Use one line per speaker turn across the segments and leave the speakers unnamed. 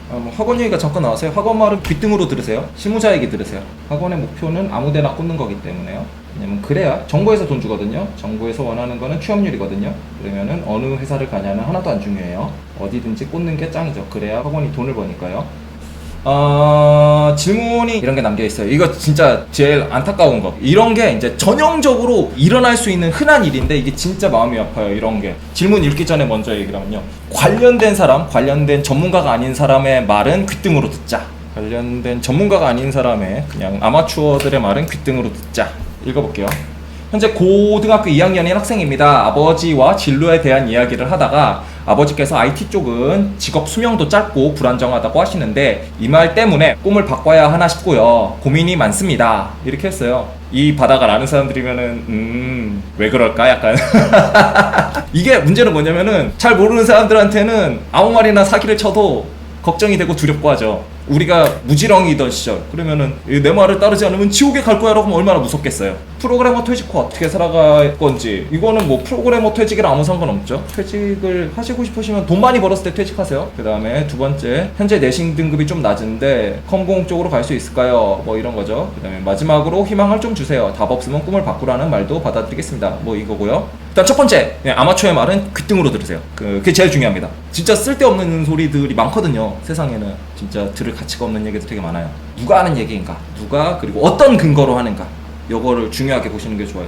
뭐 학원 얘기가 잠깐 나왔어요. 학원 말은 귓등으로 들으세요. 실무자 얘기 들으세요. 학원의 목표는 아무데나 꽂는 거기 때문에요. 왜냐면 그래야 정부에서 돈 주거든요. 정부에서 원하는 거는 취업률이거든요. 그러면은 어느 회사를 가냐는 하나도 안 중요해요. 어디든지 꽂는 게 짱이죠. 그래야 학원이 돈을 버니까요. 질문이 이런 게 남겨 있어요. 이거 진짜 제일 안타까운 거. 이런 게 이제 전형적으로 일어날 수 있는 흔한 일인데 이게 진짜 마음이 아파요. 이런 게. 질문 읽기 전에 먼저 얘기를 하면요. 관련된 사람, 관련된 전문가가 아닌 사람의 말은 귓등으로 듣자. 관련된 전문가가 아닌 사람의 그냥 아마추어들의 말은 귓등으로 듣자. 읽어볼게요. 현재 고등학교 2학년인 학생입니다. 아버지와 진로에 대한 이야기를 하다가 아버지께서 IT 쪽은 직업 수명도 짧고 불안정하다고 하시는데 이 말 때문에 꿈을 바꿔야 하나 싶고요. 고민이 많습니다. 이렇게 했어요. 이 바닥을 아는 사람들이면은 왜 그럴까 약간 이게 문제는 뭐냐면은 잘 모르는 사람들한테는 아무 말이나 사기를 쳐도 걱정이 되고 두렵고 하죠. 우리가 무지렁이던 시절 그러면은 내 말을 따르지 않으면 지옥에 갈 거야 라고 하면 얼마나 무섭겠어요. 프로그래머 퇴직 후 어떻게 살아갈 건지 이거는 뭐 프로그래머 퇴직이랑 아무 상관없죠. 퇴직을 하시고 싶으시면 돈 많이 벌었을 때 퇴직하세요. 그 다음에 두 번째 현재 내신 등급이 좀 낮은데 컴공 쪽으로 갈 수 있을까요? 뭐 이런 거죠. 그 다음에 마지막으로 희망을 좀 주세요. 답 없으면 꿈을 바꾸라는 말도 받아들이겠습니다. 뭐 이거고요. 일단 첫 번째 아마추어의 말은 귓등으로 들으세요. 그게 제일 중요합니다. 진짜 쓸데없는 소리들이 많거든요. 세상에는 진짜 들을 가치가 없는 얘기도 되게 많아요. 누가 하는 얘기인가, 누가 그리고 어떤 근거로 하는가, 요거를 중요하게 보시는 게 좋아요.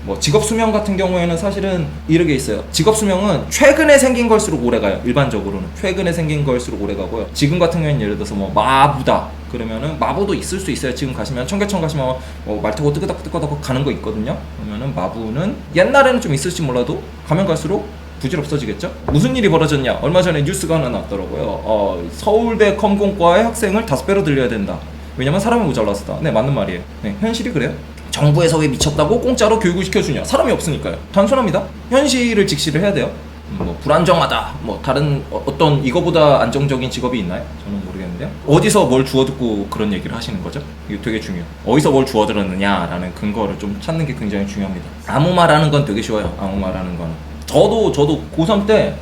뭐 직업 수명 같은 경우에는 사실은 이렇게 있어요. 직업 수명은 최근에 생긴 걸수록 오래 가요. 일반적으로는 최근에 생긴 걸수록 오래 가고요. 지금 같은 경우에는 예를 들어서 뭐 마부다 그러면은 마부도 있을 수 있어요. 지금 가시면 청계천 가시면 뭐 말 타고 뜨끄덕뜨끄덕 가는 거 있거든요. 그러면은 마부는 옛날에는 좀 있을지 몰라도 가면 갈수록 부질없어지겠죠? 무슨 일이 벌어졌냐? 얼마 전에 뉴스가 하나 났더라고요. 서울대 컴공과의 학생을 5배로 늘려야 된다. 왜냐면 사람이 모자라서다. 네, 맞는 말이에요. 네, 현실이 그래요. 정부에서 왜 미쳤다고 공짜로 교육을 시켜주냐? 사람이 없으니까요. 단순합니다. 현실을 직시를 해야 돼요. 뭐 불안정하다. 뭐 다른 어떤 이거보다 안정적인 직업이 있나요? 저는 모르겠는데요. 어디서 뭘 주워 듣고 그런 얘기를 하시는 거죠? 이거 되게 중요해요. 어디서 뭘 주워 들었느냐라는 근거를 좀 찾는 게 굉장히 중요합니다. 아무 말하는 건 되게 쉬워요. 아무 말하는 거는. 저도 고3 때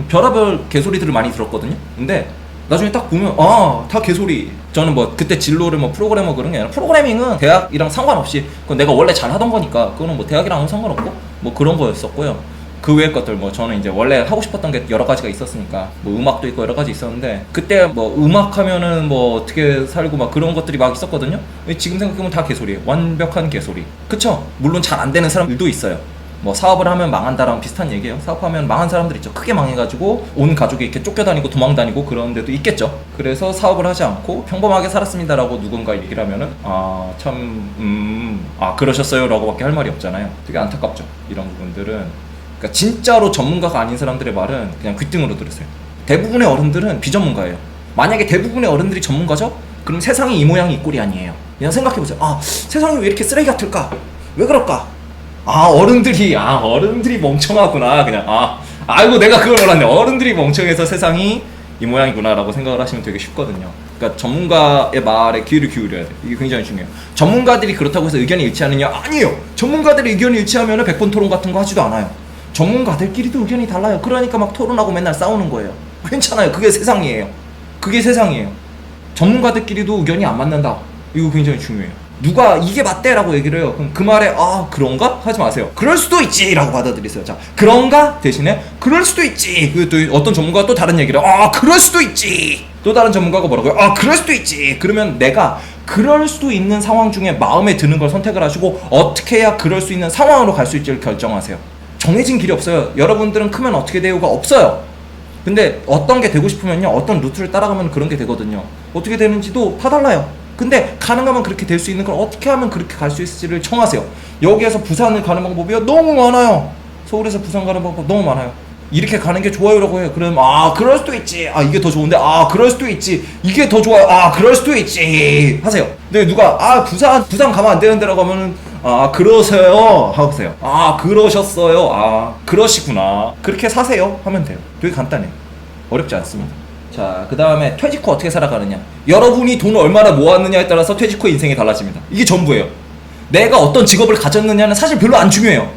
별의별 개소리들을 많이 들었거든요. 근데 나중에 딱 보면 다 개소리. 저는 뭐 그때 진로를 뭐 프로그래머 그런 게 아니라 프로그래밍은 대학이랑 상관없이 그건 내가 원래 잘 하던 거니까 그거는 뭐 대학이랑 아무 상관없고 뭐 그런 거였었고요. 그 외의 것들 뭐 저는 이제 원래 하고 싶었던 게 여러 가지가 있었으니까 뭐 음악도 있고 여러 가지 있었는데 그때 뭐 음악 하면은 뭐 어떻게 살고 막 그런 것들이 막 있었거든요. 지금 생각해보면 다 개소리예요. 완벽한 개소리. 그쵸? 물론 잘 안 되는 사람들도 있어요. 뭐 사업을 하면 망한다랑 비슷한 얘기예요. 사업하면 망한 사람들 있죠. 크게 망해가지고 온 가족이 이렇게 쫓겨다니고 도망다니고 그런 데도 있겠죠. 그래서 사업을 하지 않고 평범하게 살았습니다라고 누군가 얘기를 하면은 그러셨어요 라고 밖에 할 말이 없잖아요. 되게 안타깝죠. 이런 부분들은. 그러니까 진짜로 전문가가 아닌 사람들의 말은 그냥 귓등으로 들으세요. 대부분의 어른들은 비전문가예요. 만약에 대부분의 어른들이 전문가죠? 그럼 세상이 이 모양이 이 꼴이 아니에요. 그냥 생각해보세요. 세상이 왜 이렇게 쓰레기 같을까? 왜 그럴까? 어른들이 멍청하구나. 그냥 아이고 내가 그걸 몰랐네. 어른들이 멍청해서 세상이 이 모양이구나 라고 생각을 하시면 되게 쉽거든요. 그러니까 전문가의 말에 귀를 기울여야 돼요. 이게 굉장히 중요해요. 전문가들이 그렇다고 해서 의견이 일치하느냐? 아니에요. 전문가들이 의견이 일치하면 100번 토론 같은 거 하지도 않아요. 전문가들끼리도 의견이 달라요. 그러니까 막 토론하고 맨날 싸우는 거예요. 괜찮아요. 그게 세상이에요. 전문가들끼리도 의견이 안 맞는다. 이거 굉장히 중요해요. 누가 이게 맞대 라고 얘기를 해요. 그럼 그 말에 그런가? 하지 마세요. 그럴 수도 있지 라고 받아들이세요. 자, 그런가? 대신에 그럴 수도 있지. 또 어떤 전문가가 또 다른 얘기를 그럴 수도 있지. 또 다른 전문가가 뭐라고요? 그럴 수도 있지. 그러면 내가 그럴 수도 있는 상황 중에 마음에 드는 걸 선택을 하시고 어떻게 해야 그럴 수 있는 상황으로 갈 수 있지를 결정하세요. 정해진 길이 없어요. 여러분들은 크면 어떻게 되요가 없어요. 근데 어떤 게 되고 싶으면요, 어떤 루트를 따라가면 그런 게 되거든요. 어떻게 되는지도 다 달라요. 근데 가능하면 그렇게 될 수 있는 걸 어떻게 하면 그렇게 갈 수 있을지를 정하세요. 여기에서 부산을 가는 방법이요? 너무 많아요. 서울에서 부산 가는 방법 너무 많아요. 이렇게 가는 게 좋아요 라고 해요. 그럼 그럴 수도 있지. 이게 더 좋은데 그럴 수도 있지. 이게 더 좋아요. 그럴 수도 있지 하세요. 근데 누가 부산 가면 안 되는데 라고 하면은 그러세요 하세요. 그러셨어요. 그러시구나. 그렇게 사세요 하면 돼요. 되게 간단해요. 어렵지 않습니다. 자, 그 다음에 퇴직 후 어떻게 살아가느냐. 여러분이 돈을 얼마나 모았느냐에 따라서 퇴직 후 인생이 달라집니다. 이게 전부예요. 내가 어떤 직업을 가졌느냐는 사실 별로 안 중요해요.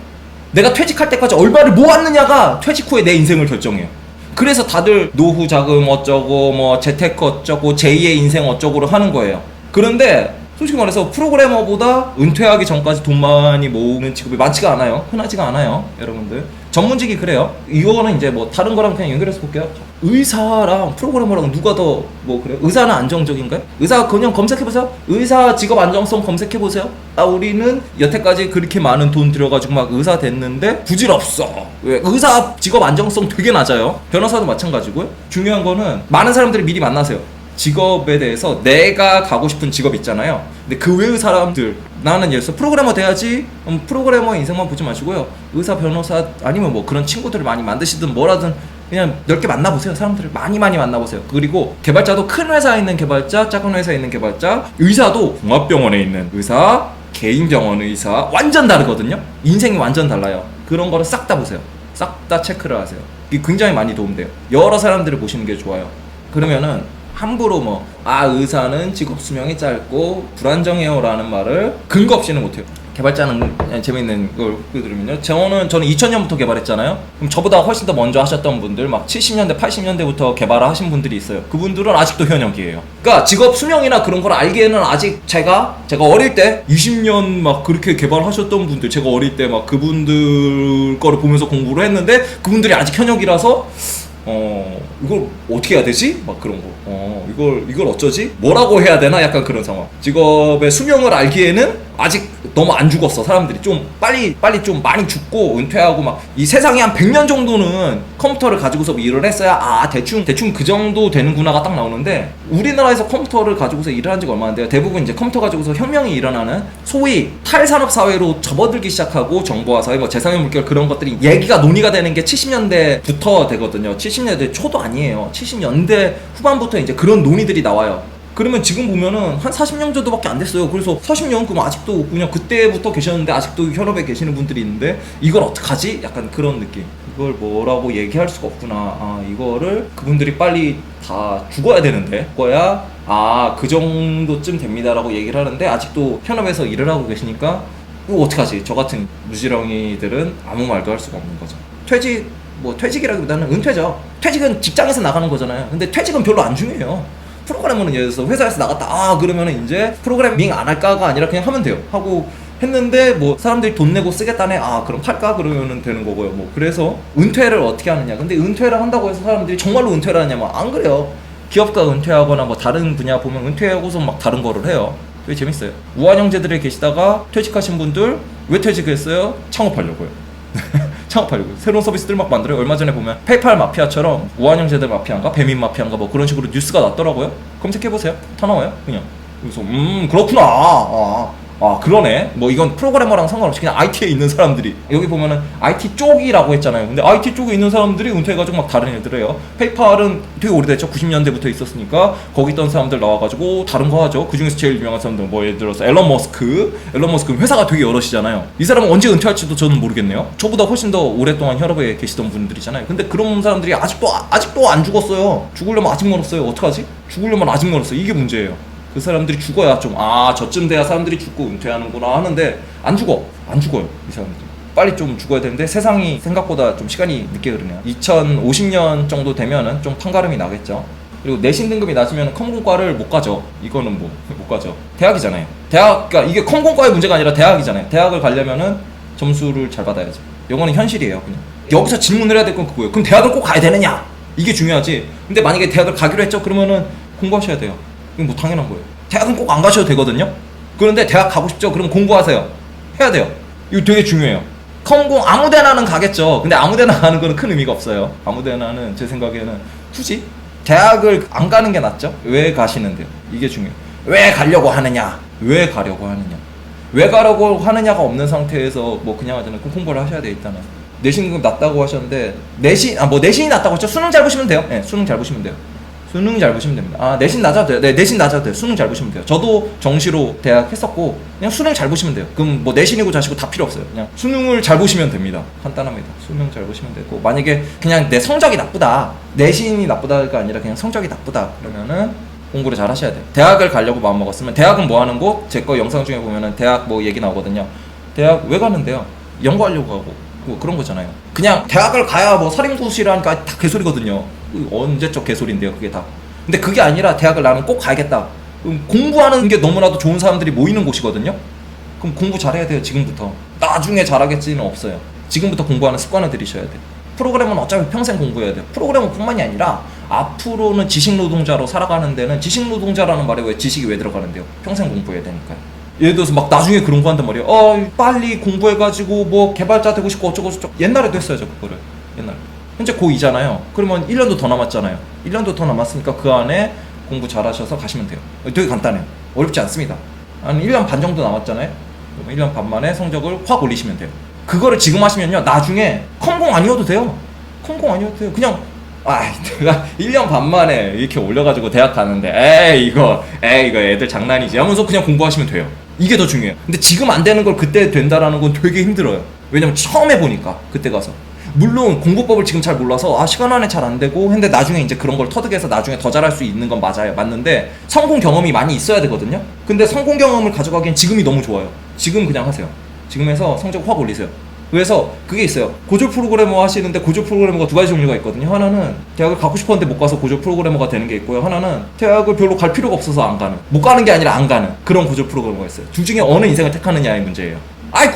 내가 퇴직할 때까지 얼마를 모았느냐가 퇴직 후에 내 인생을 결정해요. 그래서 다들 노후 자금 어쩌고 뭐 재테크 어쩌고 제2의 인생 어쩌고를 하는 거예요. 그런데 솔직히 말해서 프로그래머보다 은퇴하기 전까지 돈 많이 모으는 직업이 많지가 않아요. 흔하지가 않아요, 여러분들. 전문직이 그래요. 이거는 이제 뭐 다른 거랑 그냥 연결해서 볼게요. 의사랑 프로그래머랑 누가 더 뭐 그래요? 의사는 안정적인가요? 의사 그냥 검색해보세요. 의사 직업 안정성 검색해보세요. 아, 우리는 여태까지 그렇게 많은 돈 들여가지고 막 의사 됐는데 부질없어. 왜? 의사 직업 안정성 되게 낮아요. 변호사도 마찬가지고요. 중요한 거는 많은 사람들이 미리 만나세요. 직업에 대해서 내가 가고 싶은 직업 있잖아요. 근데 그 외의 사람들, 나는 예를 들어서 프로그래머 돼야지, 프로그래머 인생만 보지 마시고요. 의사, 변호사 아니면 뭐 그런 친구들을 많이 만드시든 뭐라든 그냥 넓게 만나보세요. 사람들을 많이 만나보세요. 그리고 개발자도 큰 회사에 있는 개발자, 작은 회사에 있는 개발자, 의사도 종합병원에 있는 의사, 개인병원 의사 완전 다르거든요. 인생이 완전 달라요. 그런 거를 싹 다 보세요. 싹 다 체크를 하세요. 이게 굉장히 많이 도움돼요. 여러 사람들을 보시는 게 좋아요. 그러면은 함부로 뭐 의사는 직업 수명이 짧고 불안정해요 라는 말을 근거 없이는 못해요. 개발자는 재밌는 걸 들으면요, 저는 2000년부터 개발했잖아요. 그럼 저보다 훨씬 더 먼저 하셨던 분들, 막 70년대 80년대부터 개발을 하신 분들이 있어요. 그분들은 아직도 현역이에요. 그러니까 직업 수명이나 그런 걸 알기에는 아직 제가 어릴 때 20년 막 그렇게 개발하셨던 분들, 제가 어릴 때 막 그분들 거를 보면서 공부를 했는데 그분들이 아직 현역이라서 이걸 어떻게 해야 되지? 막 그런 거. 이걸 어쩌지? 뭐라고 해야 되나? 약간 그런 상황. 직업의 수명을 알기에는 아직 너무 안 죽었어. 사람들이 좀 빨리 좀 많이 죽고 은퇴하고 막 이 세상에 한 100년 정도는 컴퓨터를 가지고서 일을 했어야 대충 그 정도 되는구나가 딱 나오는데, 우리나라에서 컴퓨터를 가지고서 일을 한 지가 얼마 안 돼요. 대부분 이제 컴퓨터 가지고서 혁명이 일어나는 소위 탈산업 사회로 접어들기 시작하고, 정보화 사회, 뭐 재산의 물결 그런 것들이 얘기가 논의가 되는 게 70년대부터 되거든요. 70년대 초도 아니에요. 70년대 후반부터 이제 그런 논의들이 나와요. 그러면 지금 보면은 한 40년 정도밖에 안 됐어요. 그래서 40년 그럼 아직도 그냥 그때부터 계셨는데 아직도 현업에 계시는 분들이 있는데 이걸 어떡하지? 약간 그런 느낌. 이걸 뭐라고 얘기할 수가 없구나. 이거를 그분들이 빨리 다 죽어야 되는데, 죽어야 그 정도쯤 됩니다라고 얘기를 하는데 아직도 현업에서 일을 하고 계시니까 이거 어떡하지? 저 같은 무지렁이들은 아무 말도 할 수가 없는 거죠. 퇴직이라기보다는 은퇴죠. 퇴직은 직장에서 나가는 거잖아요. 근데 퇴직은 별로 안 중요해요. 프로그래머는 예를 들어서 회사에서 나갔다 그러면은 이제 프로그래밍 안 할까가 아니라 그냥 하면 돼요. 하고 했는데 뭐 사람들이 돈 내고 쓰겠다네, 그럼 팔까? 그러면은 되는 거고요. 뭐 그래서 은퇴를 어떻게 하느냐. 근데 은퇴를 한다고 해서 사람들이 정말로 은퇴를 하냐면 안 그래요. 기업가 은퇴하거나 뭐 다른 분야 보면 은퇴하고서 막 다른 거를 해요. 되게 재밌어요. 우한형제들에 계시다가 퇴직하신 분들 왜 퇴직했어요? 창업하려고요. 창업하려고 새로운 서비스들 막 만들어요. 얼마 전에 보면 페이팔 마피아처럼 우한형제들 마피아인가 배민 마피아인가 뭐 그런 식으로 뉴스가 났더라고요. 검색해보세요. 다 나와요 그냥. 그래서 그렇구나. 그러네. 뭐 이건 프로그래머랑 상관없이 그냥 IT에 있는 사람들이, 여기 보면은 IT 쪽이라고 했잖아요. 근데 IT 쪽에 있는 사람들이 은퇴해가지고 막 다른 일들을 해요. 페이팔은 되게 오래됐죠. 90년대부터 있었으니까 거기 있던 사람들 나와가지고 다른 거 하죠. 그 중에서 제일 유명한 사람들 뭐 예를 들어서 앨런 머스크 회사가 되게 여럿이잖아요. 이 사람은 언제 은퇴할지도 저는 모르겠네요. 저보다 훨씬 더 오랫동안 현업에 계시던 분들이잖아요. 근데 그런 사람들이 아직도 안 죽었어요. 죽으려면 아직 멀었어요. 어떡하지? 죽으려면 아직 멀었어요. 이게 문제예요. 그 사람들이 죽어야 좀 저쯤 돼야 사람들이 죽고 은퇴하는구나 하는데 안 죽어요. 이 사람들이 빨리 좀 죽어야 되는데 세상이 생각보다 좀 시간이 늦게 흐르네요. 2050년 정도 되면은 좀 판가름이 나겠죠. 그리고 내신 등급이 낮으면 컴공과를 못 가죠. 이거는 뭐 못 가죠. 대학이잖아요. 그러니까 이게 컴공과의 문제가 아니라 대학이잖아요. 대학을 가려면은 점수를 잘 받아야죠. 이거는 현실이에요. 그냥 여기서 질문을 해야 될 건 그거예요. 그럼 대학을 꼭 가야 되느냐? 이게 중요하지. 근데 만약에 대학을 가기로 했죠. 그러면은 공부하셔야 돼요. 이건 뭐 당연한 거예요. 대학은 꼭 안 가셔도 되거든요. 그런데 대학 가고 싶죠? 그럼 공부하세요. 해야 돼요. 이거 되게 중요해요. 컴공 아무데나는 가겠죠. 근데 아무데나 가는 거는 큰 의미가 없어요. 아무데나는 제 생각에는 굳이 대학을 안 가는 게 낫죠. 왜 가시는데요? 이게 중요해요. 왜 가려고 하느냐? 왜 가려고 하느냐가 없는 상태에서 뭐 그냥 하잖아요. 그럼 공부를 하셔야 돼요. 일단은 내신 등급 낮다고 하셨는데 내신이 낮다고 했죠. 수능 잘 보시면 돼요. 네, 수능 잘 보시면 돼요. 수능 잘 보시면 됩니다. 내신 낮아도 돼요. 네, 내신 낮아도 돼요. 수능 잘 보시면 돼요. 저도 정시로 대학 했었고 그냥 수능 잘 보시면 돼요. 그럼 뭐 내신이고 자시고 다 필요 없어요. 그냥 수능을 잘 보시면 됩니다. 간단합니다. 수능 잘 보시면 되고, 만약에 그냥 내 성적이 나쁘다, 내신이 나쁘다가 아니라 그냥 성적이 나쁘다 그러면은 공부를 잘 하셔야 돼요. 대학을 가려고 마음먹었으면, 대학은 뭐 하는 곳? 제 거 영상 중에 보면은 대학 뭐 얘기 나오거든요. 대학 왜 가는데요? 연구하려고 가고, 뭐 그런 거잖아요. 그냥 대학을 가야 뭐 살인구실하니까 다 개소리거든요. 언제적 개소리인데요 그게 다. 근데 그게 아니라 대학을 나는 꼭 가야겠다. 공부하는 게 너무나도 좋은 사람들이 모이는 곳이거든요. 그럼 공부 잘해야 돼요 지금부터. 나중에 잘하겠지는 없어요. 지금부터 공부하는 습관을 들이셔야 돼요. 프로그램은 어차피 평생 공부해야 돼요. 프로그램은 뿐만이 아니라 앞으로는 지식노동자로 살아가는 데는 지식노동자라는 말에 왜 지식이 왜 들어가는데요? 평생 공부해야 되니까요. 예를 들어서 막 나중에 그런 거 한단 말이에요. 빨리 공부해가지고 뭐 개발자 되고 싶고 어쩌고 옛날에도 했어요 저 그거를. 옛날에. 현재 고2잖아요. 그러면 1년도 더 남았잖아요. 1년도 더 남았으니까 그 안에 공부 잘하셔서 가시면 돼요. 되게 간단해요. 어렵지 않습니다. 한 1년 반 정도 남았잖아요. 그럼 1년 반 만에 성적을 확 올리시면 돼요. 그거를 지금 하시면요 나중에 컴공 아니어도 돼요. 컴공 아니어도 돼요. 그냥 내가 1년 반 만에 이렇게 올려가지고 대학 가는데 이거 애들 장난이지 하면서 그냥 공부하시면 돼요. 이게 더 중요해요. 근데 지금 안 되는 걸 그때 된다라는 건 되게 힘들어요. 왜냐면 처음 해보니까 그때 가서. 물론 공부법을 지금 잘 몰라서 시간 안에 잘 안 되고 근데 나중에 이제 그런 걸 터득해서 나중에 더 잘할 수 있는 건 맞아요. 맞는데 성공 경험이 많이 있어야 되거든요. 근데 성공 경험을 가져가기엔 지금이 너무 좋아요. 지금 그냥 하세요. 지금 해서 성적 확 올리세요. 그래서 그게 있어요. 고졸 프로그래머 하시는데 고졸 프로그래머가 두 가지 종류가 있거든요. 하나는 대학을 가고 싶었는데 못 가서 고졸 프로그래머가 되는 게 있고요. 하나는 대학을 별로 갈 필요가 없어서 안 가는, 못 가는 게 아니라 안 가는 그런 고졸 프로그래머가 있어요. 둘 중에 어느 인생을 택하느냐의 문제예요.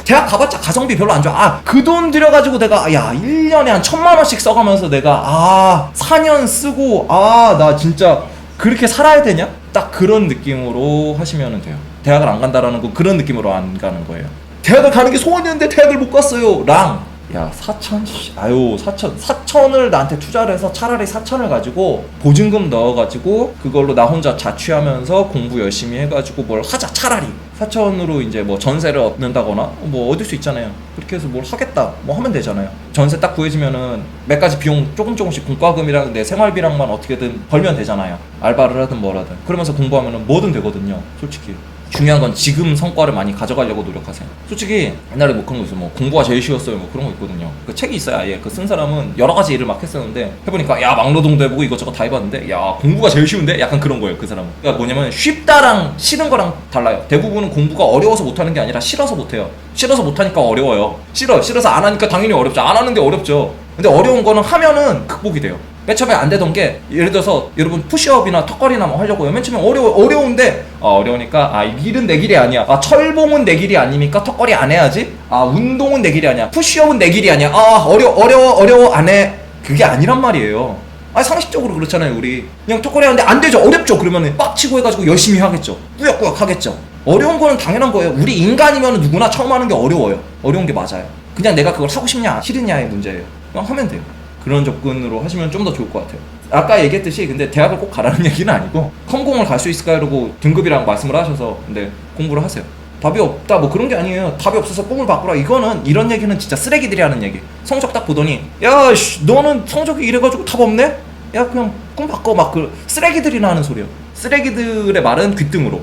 대학 가봤자 가성비 별로 안 좋아. 그 돈 들여가지고 내가 1년에 한 1,000만 원씩 써가면서 내가 4년 쓰고 나 진짜 그렇게 살아야 되냐? 딱 그런 느낌으로 하시면 돼요. 대학을 안 간다라는 건 그런 느낌으로 안 가는 거예요. 대학을 가는 게 소원이었는데 대학을 못 갔어요 랑 4천을 나한테 투자를 해서 차라리 4천을 가지고 보증금 넣어가지고 그걸로 나 혼자 자취하면서 공부 열심히 해가지고 뭘 하자. 차라리 4천으로 이제 뭐 전세를 얻는다거나 뭐 얻을 수 있잖아요. 그렇게 해서 뭘 하겠다 뭐 하면 되잖아요. 전세 딱 구해지면은 몇 가지 비용 조금씩 공과금이랑 내 생활비랑만 어떻게든 벌면 되잖아요. 알바를 하든 뭐라든. 그러면서 공부하면은 뭐든 되거든요 솔직히. 중요한 건 지금 성과를 많이 가져가려고 노력하세요. 솔직히 옛날에 뭐 그런 거 있어요. 뭐 공부가 제일 쉬웠어요. 뭐 그런 거 있거든요. 그 책이 있어요. 아예 그 쓴 사람은 여러 가지 일을 막 했었는데 해보니까 막노동도 해보고 이것저것 다 해봤는데 공부가 제일 쉬운데? 약간 그런 거예요. 그 사람은. 그러니까 뭐냐면 쉽다랑 싫은 거랑 달라요. 대부분은 공부가 어려워서 못하는 게 아니라 싫어서 못해요. 싫어서 못하니까 어려워요. 싫어서 안 하니까 당연히 어렵죠. 안 하는 게 어렵죠. 근데 어려운 거는 하면은 극복이 돼요. 맨 처음에 안 되던 게 예를 들어서 여러분 푸시업이나 턱걸이나 뭐 하려고요. 맨 처음에 어려운데 어려우니까 이 길은 내 길이 아니야. 철봉은 내 길이 아니니까 턱걸이 안 해야지. 운동은 내 길이 아니야. 푸시업은 내 길이 아니야. 어려워 안 해. 그게 아니란 말이에요. 상식적으로 그렇잖아요. 우리 그냥 턱걸이 하는데 안 되죠. 어렵죠. 그러면은 빡치고 해가지고 열심히 하겠죠. 꾸역꾸역 하겠죠. 어려운 거는 당연한 거예요. 우리 인간이면 누구나 처음 하는 게 어려워요. 어려운 게 맞아요. 그냥 내가 그걸 하고 싶냐 싫으냐의 문제예요. 그냥 하면 돼요. 그런 접근으로 하시면 좀 더 좋을 것 같아요. 아까 얘기했듯이 근데 대학을 꼭 가라는 얘기는 아니고 컴공을 갈 수 있을까 이러고 등급이랑 말씀을 하셔서 근데 공부를 하세요. 답이 없다 뭐 그런 게 아니에요. 답이 없어서 꿈을 바꾸라. 이런 얘기는 진짜 쓰레기들이 하는 얘기. 성적 딱 보더니 너는 성적이 이래가지고 답 없네? 그냥 꿈 바꿔. 막 그 쓰레기들이나 하는 소리요. 쓰레기들의 말은 귓등으로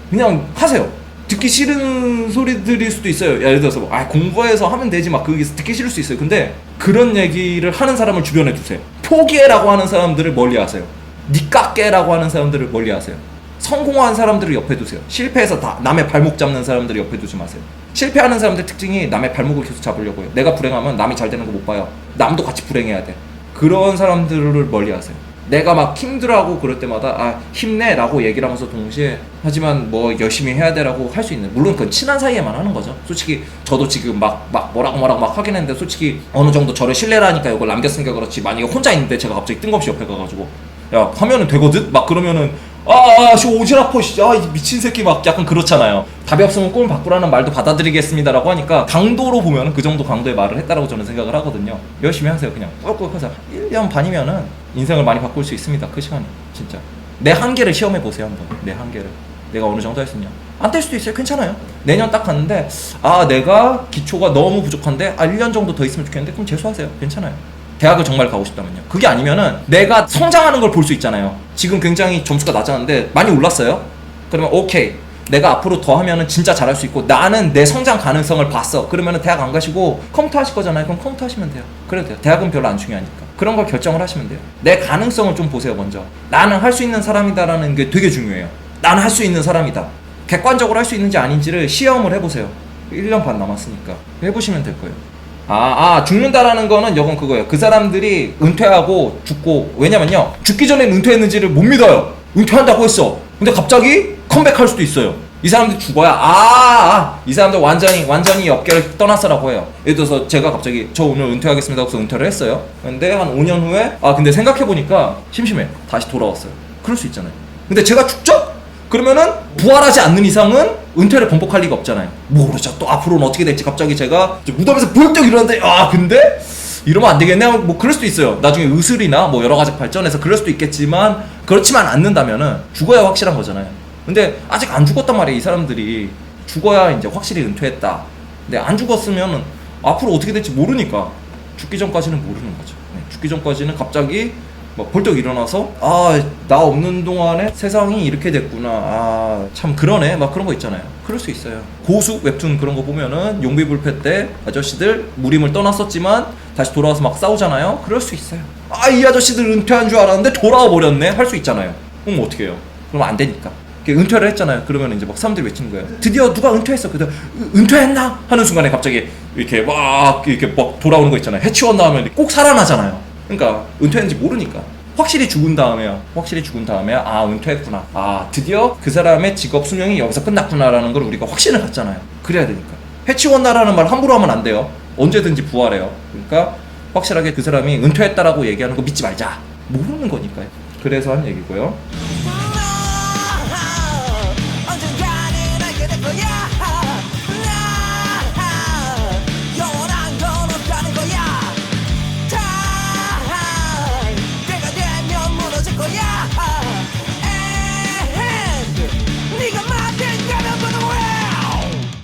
그냥 하세요. 듣기 싫은 소리들일 수도 있어요. 예를 들어서 공부해서 하면 되지 막 그게 듣기 싫을 수 있어요. 근데 그런 얘기를 하는 사람을 주변에 두세요. 포기해라고 하는 사람들을 멀리하세요. 니깎게라고 하는 사람들을 멀리하세요. 성공한 사람들을 옆에 두세요. 실패해서 다 남의 발목 잡는 사람들을 옆에 두지 마세요. 실패하는 사람들 특징이 남의 발목을 계속 잡으려고 해요. 내가 불행하면 남이 잘 되는 거 못 봐요. 남도 같이 불행해야 돼. 그런 사람들을 멀리하세요. 내가 막 힘들어하고 그럴 때마다 힘내 라고 얘기를 하면서 동시에 하지만 뭐 열심히 해야 돼 라고 할 수 있는, 물론 그건 친한 사이에만 하는 거죠. 솔직히 저도 지금 막 뭐라고 막 하긴 했는데 솔직히 어느 정도 저를 신뢰를 하니까 이걸 남겼으니까 그렇지, 만약에 혼자 있는데 제가 갑자기 뜬금없이 옆에 가가지고 하면은 되거든? 막 그러면은 오지랖퍼 이 미친 새끼 막 약간 그렇잖아요. 답이 없으면 꿈을 바꾸라는 말도 받아들이겠습니다라고 하니까 강도로 보면 그 정도 강도의 말을 했다라고 저는 생각을 하거든요. 열심히 하세요. 그냥 꾸역꾸역 하세요. 1년 반이면은 인생을 많이 바꿀 수 있습니다. 그 시간이 진짜. 내 한계를 시험해 보세요. 한번 내 한계를 내가 어느 정도 할 수 있냐. 안 될 수도 있어요. 괜찮아요. 내년 딱 갔는데 내가 기초가 너무 부족한데 1년 정도 더 있으면 좋겠는데 그럼 재수하세요. 괜찮아요. 대학을 정말 가고 싶다면요. 그게 아니면은 내가 성장하는 걸 볼 수 있잖아요. 지금 굉장히 점수가 낮았는데 많이 올랐어요. 그러면 오케이, 내가 앞으로 더 하면은 진짜 잘할 수 있고 나는 내 성장 가능성을 봤어. 그러면은 대학 안 가시고 컴퓨터 하실 거잖아요. 그럼 컴퓨터 하시면 돼요. 그래도 돼요. 대학은 별로 안 중요하니까. 그런 걸 결정을 하시면 돼요. 내 가능성을 좀 보세요. 먼저 나는 할 수 있는 사람이다라는 게 되게 중요해요. 나는 할 수 있는 사람이다. 객관적으로 할 수 있는지 아닌지를 시험을 해보세요. 1년 반 남았으니까 해보시면 될 거예요. 죽는다라는 거는 이건 그거예요. 그 사람들이 은퇴하고 죽고, 왜냐면요, 죽기 전에 은퇴했는지를 못 믿어요. 은퇴한다고 했어. 근데 갑자기 컴백할 수도 있어요. 이 사람들 죽어야 이 사람들 완전히 업계를 떠났어라고 해요. 예를 들어서 제가 갑자기 저 오늘 은퇴하겠습니다 하고서 은퇴를 했어요. 근데 한 5년 후에 근데 생각해보니까 심심해, 다시 돌아왔어요. 그럴 수 있잖아요. 근데 제가 죽죠? 그러면은 부활하지 않는 이상은 은퇴를 번복할 리가 없잖아요. 모르죠. 또 앞으로는 어떻게 될지. 갑자기 제가 무덤에서 벌떡 일어났는데 근데 이러면 안 되겠네. 뭐 그럴 수도 있어요. 나중에 의술이나 뭐 여러 가지 발전해서 그럴 수도 있겠지만, 그렇지만 않는다면은 죽어야 확실한 거잖아요. 근데 아직 안 죽었단 말이에요. 이 사람들이 죽어야 이제 확실히 은퇴했다. 근데 안 죽었으면 앞으로 어떻게 될지 모르니까 죽기 전까지는 모르는 거죠. 네, 죽기 전까지는 갑자기 뭐 벌떡 일어나서 나 없는 동안에 세상이 이렇게 됐구나, 참 그러네, 막 그런 거 있잖아요. 그럴 수 있어요. 고수 웹툰 그런 거 보면은 용비불패 때 아저씨들 무림을 떠났었지만 다시 돌아와서 막 싸우잖아요. 그럴 수 있어요. 이 아저씨들 은퇴한 줄 알았는데 돌아와 버렸네, 할 수 있잖아요. 그럼 어떻게 해요? 그럼 안 되니까 은퇴를 했잖아요. 그러면 이제 막 사람들이 외치는 거예요. 드디어 누가 은퇴했어. 그래서 은퇴했나? 하는 순간에 갑자기 이렇게 막 돌아오는 거 있잖아요. 해치웠나 하면 꼭 살아나잖아요. 그러니까 은퇴했는지 모르니까 확실히 죽은 다음에야 은퇴했구나, 드디어 그 사람의 직업 수명이 여기서 끝났구나라는 걸 우리가 확신을 갖잖아요. 그래야 되니까. 해치웠나라는 말 함부로 하면 안 돼요. 언제든지 부활해요. 그러니까 확실하게 그 사람이 은퇴했다라고 얘기하는 거 믿지 말자. 모르는 거니까요. 그래서 한 얘기고요.